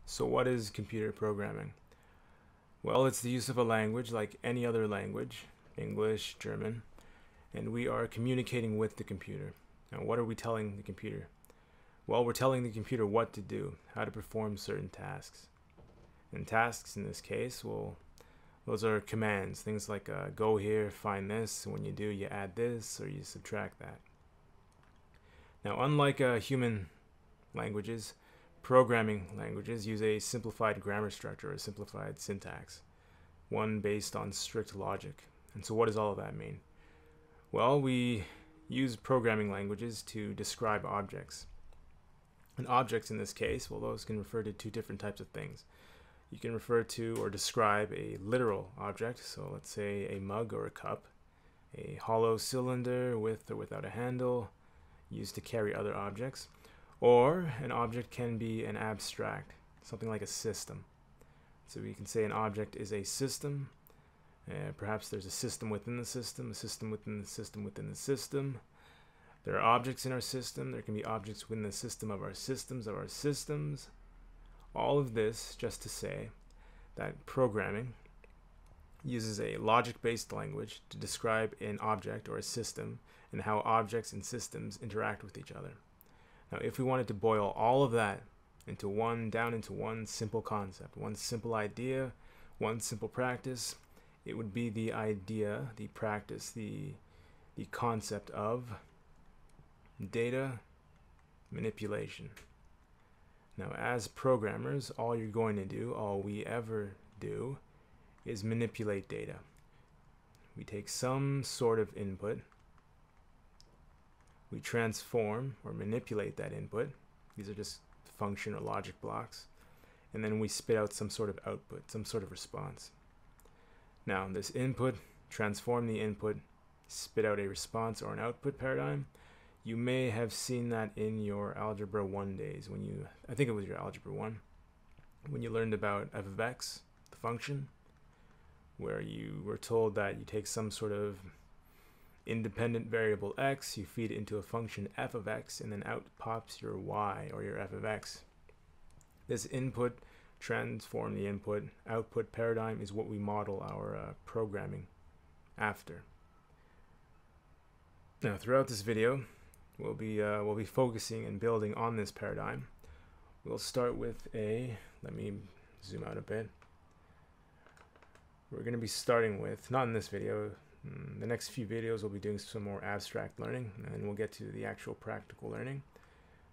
So what is computer programming? Well, it's the use of a language like any other language, English, German, and we are communicating with the computer. Now, what are we telling the computer? Well, we're telling the computer what to do, how to perform certain tasks. And tasks in this case, well, those are commands, things like go here, find this, and when you do, you add this or you subtract that. Now, unlike human languages, programming languages use a simplified grammar structure or a simplified syntax, one based on strict logic. And so what does all of that mean? Well, we use programming languages to describe objects. And objects in this case, well, those can refer to two different types of things. You can refer to or describe a literal object, so let's say a mug or a cup, a hollow cylinder with or without a handle, used to carry other objects. Or an object can be an abstract, something like a system. So we can say an object is a system. Perhaps there's a system within the system, a system within the system within the system. There are objects in our system. There can be objects within the system of our systems of our systems. All of this just to say that programming uses a logic-based language to describe an object or a system and how objects and systems interact with each other. Now, if we wanted to boil all of that down into one simple concept, one simple idea, one simple practice, it would be the idea, the practice, the concept of data manipulation. Now, as programmers, all you're going to do, all we ever do, is manipulate data. We take some sort of input, we transform or manipulate that input. These are just function or logic blocks. And then we spit out some sort of output, some sort of response. Now, this input, transform the input, spit out a response or an output paradigm. You may have seen that in your Algebra 1 days when you, I think it was your Algebra 1, when you learned about f of x, the function, where you were told that you take some sort of independent variable x, you feed it into a function f of x, and then out pops your y, or your f of x. This input, transform the input, output paradigm is what we model our programming after. Now, throughout this video, we'll be focusing and building on this paradigm. We'll start with let me zoom out a bit. We're going to be starting with, not in this video, the next few videos we'll be doing some more abstract learning, and then we'll get to the actual practical learning.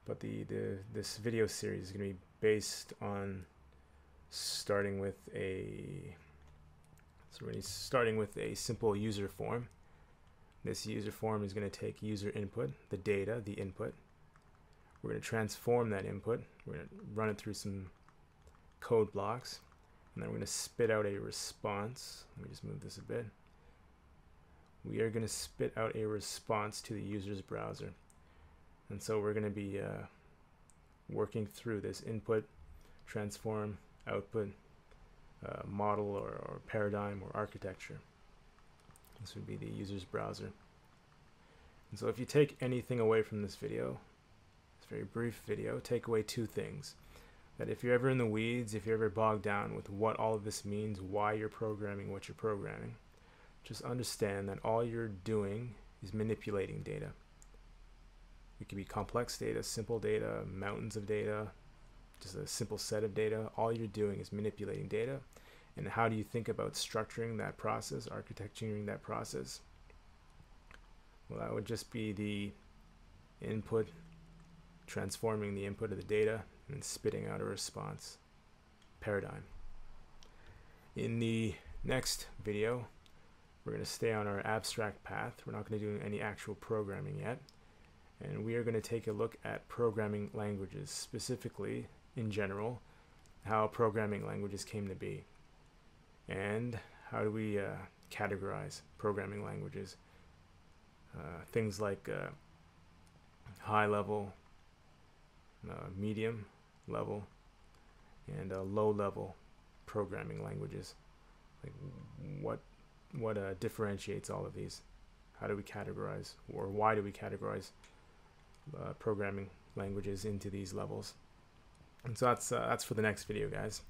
But this video series is going to be based on starting with a simple user form. This user form is going to take user input, the data, the input. We're going to transform that input. We're going to run it through some code blocks, and then we're going to spit out a response. Let me just move this a bit. We are going to spit out a response to the user's browser. And so we're going to be working through this input, transform, output, model or paradigm or architecture. This would be the user's browser. And so if you take anything away from this video, this very brief video, take away two things. That if you're ever in the weeds, if you're ever bogged down with what all of this means, why you're programming what you're programming, just understand that all you're doing is manipulating data. It could be complex data, simple data, mountains of data, just a simple set of data. All you're doing is manipulating data. And how do you think about structuring that process, architecturing that process? Well, that would just be the input, transforming the input of the data, and spitting out a response paradigm. In the next video, we're going to stay on our abstract path. We're not going to do any actual programming yet. And we are going to take a look at programming languages, specifically, in general, how programming languages came to be. And how do we categorize programming languages? Things like high level, medium level, and low level programming languages. Like what differentiates all of these? How do we categorize, or why do we categorize programming languages into these levels? And so that's for the next video, guys.